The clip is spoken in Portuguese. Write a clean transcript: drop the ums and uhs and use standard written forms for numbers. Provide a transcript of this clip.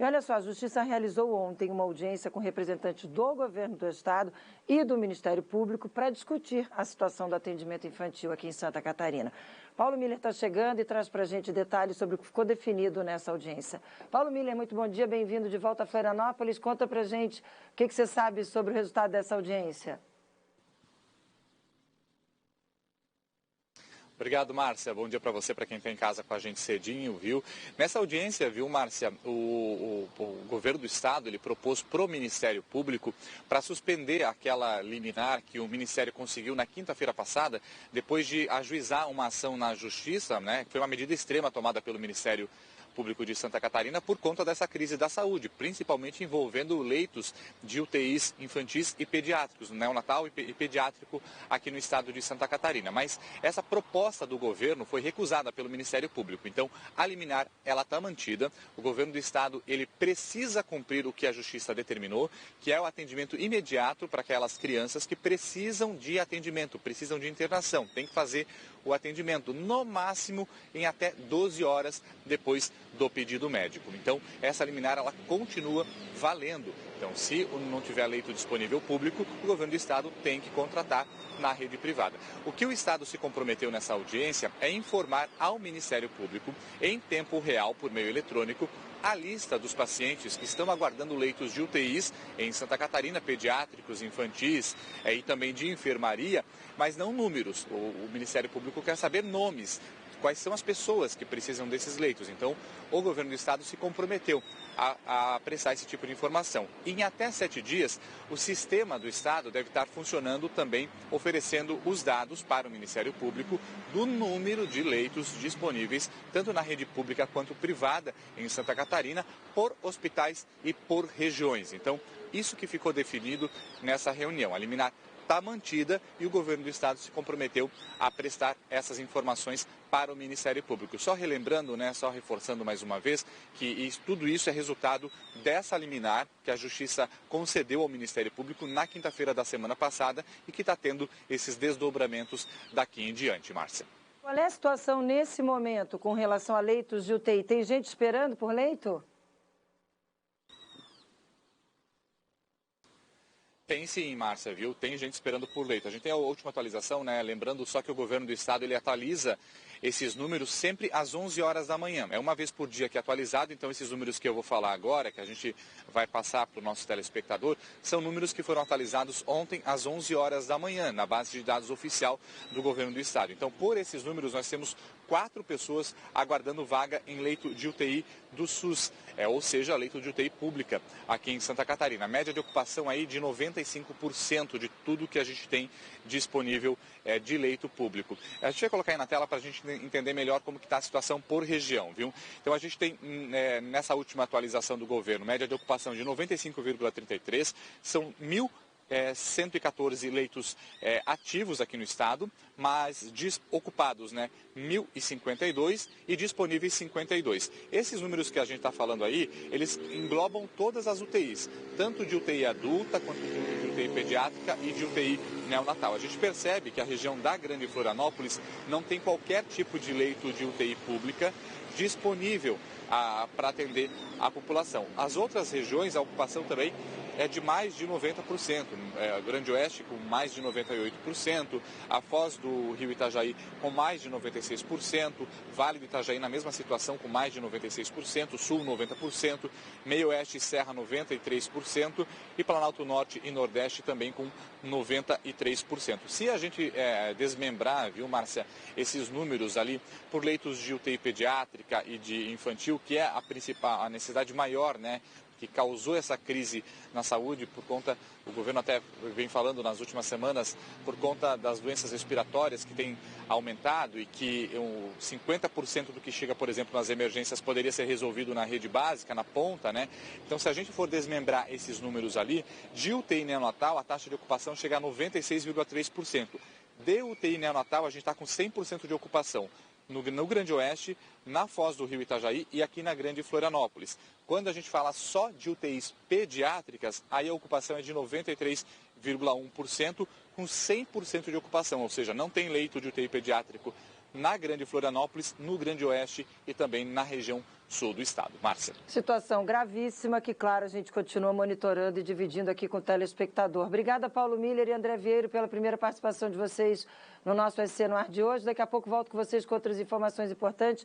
E olha só, a Justiça realizou ontem uma audiência com representantes do governo do estado e do Ministério Público para discutir a situação do atendimento infantil aqui em Santa Catarina. Paulo Miller está chegando e traz para a gente detalhes sobre o que ficou definido nessa audiência. Paulo Miller, muito bom dia, bem-vindo de volta a Florianópolis. Conta para a gente o que você sabe sobre o resultado dessa audiência. Obrigado, Márcia. Bom dia para você, para quem está em casa com a gente cedinho, viu? Nessa audiência, viu, Márcia, o governo do estado, ele propôs pro Ministério Público para suspender aquela liminar que o Ministério conseguiu na quinta-feira passada, depois de ajuizar uma ação na Justiça, né? Que foi uma medida extrema tomada pelo Ministério Público de Santa Catarina por conta dessa crise da saúde, principalmente envolvendo leitos de UTIs infantis e pediátricos, neonatal e pediátrico aqui no estado de Santa Catarina. Mas essa proposta do governo foi recusada pelo Ministério Público. Então, a liminar, ela está mantida. O governo do estado, ele precisa cumprir o que a Justiça determinou, que é o atendimento imediato para aquelas crianças que precisam de atendimento, precisam de internação. Tem que fazer o atendimento, no máximo, em até 12 horas depois do pedido médico. Então, essa liminar, ela continua valendo. Então, se não tiver leito disponível público, o governo do estado tem que contratar na rede privada. O que o estado se comprometeu nessa audiência é informar ao Ministério Público, em tempo real, por meio eletrônico, a lista dos pacientes que estão aguardando leitos de UTIs em Santa Catarina, pediátricos, infantis e também de enfermaria, mas não números. O Ministério Público quer saber nomes, quais são as pessoas que precisam desses leitos. Então, o governo do estado se comprometeu a prestar esse tipo de informação. E em até 7 dias, o sistema do estado deve estar funcionando também, oferecendo os dados para o Ministério Público do número de leitos disponíveis, tanto na rede pública quanto privada em Santa Catarina, por hospitais e por regiões. Então, isso que ficou definido nessa reunião. A liminar está mantida e o governo do estado se comprometeu a prestar essas informações para o Ministério Público. Só relembrando, né, só reforçando mais uma vez, que tudo isso é resultado dessa liminar que a Justiça concedeu ao Ministério Público na quinta-feira da semana passada e que está tendo esses desdobramentos daqui em diante, Márcia. Qual é a situação nesse momento com relação a leitos de UTI? Tem gente esperando por leito? Tem sim, Márcia, viu? Tem gente esperando por leito. A gente tem a última atualização, né? Lembrando só que o governo do estado, ele atualiza esses números sempre às 11 horas da manhã. É uma vez por dia que é atualizado, então esses números que eu vou falar agora, que a gente vai passar para o nosso telespectador, são números que foram atualizados ontem às 11 horas da manhã, na base de dados oficial do governo do estado. Então, por esses números, nós temos 4 pessoas aguardando vaga em leito de UTI do SUS, ou seja, leito de UTI pública aqui em Santa Catarina. A média de ocupação aí de 95% de tudo que a gente tem disponível de leito público. A gente vai colocar aí na tela para a gente entender melhor como que está a situação por região, viu? Então a gente tem nessa última atualização do governo, média de ocupação de 95,33, são 1.114 leitos ativos aqui no estado, mas ocupados, né, 1.052 e disponíveis 52. Esses números que a gente está falando aí, eles englobam todas as UTIs, tanto de UTI adulta, quanto de UTI pediátrica e de UTI neonatal. A gente percebe que a região da Grande Florianópolis não tem qualquer tipo de leito de UTI pública disponível para atender a população. As outras regiões, a ocupação também é de mais de 90%, Grande Oeste com mais de 98%, a Foz do Rio Itajaí com mais de 96%, Vale do Itajaí na mesma situação com mais de 96%, Sul 90%, Meio Oeste e Serra 93% e Planalto Norte e Nordeste também com 93%. Se a gente desmembrar, viu, Márcia, esses números ali por leitos de UTI pediátrica e de infantil, que é a necessidade maior, né, que causou essa crise na saúde por conta, o governo até vem falando nas últimas semanas, por conta das doenças respiratórias que tem aumentado e que 50% do que chega, por exemplo, nas emergências poderia ser resolvido na rede básica, na ponta, né? Então, se a gente for desmembrar esses números ali, de UTI neonatal, a taxa de ocupação chega a 96,3%. De UTI neonatal, a gente está com 100% de ocupação. No Grande Oeste, na Foz do Rio Itajaí e aqui na Grande Florianópolis. Quando a gente fala só de UTIs pediátricas, aí a ocupação é de 93,1%, com 100% de ocupação, ou seja, não tem leito de UTI pediátrico na Grande Florianópolis, no Grande Oeste e também na região sul do estado. Márcia. Situação gravíssima que, claro, a gente continua monitorando e dividindo aqui com o telespectador. Obrigada, Paulo Miller e André Vieira, pela primeira participação de vocês no nosso SC no Ar de hoje. Daqui a pouco volto com vocês com outras informações importantes.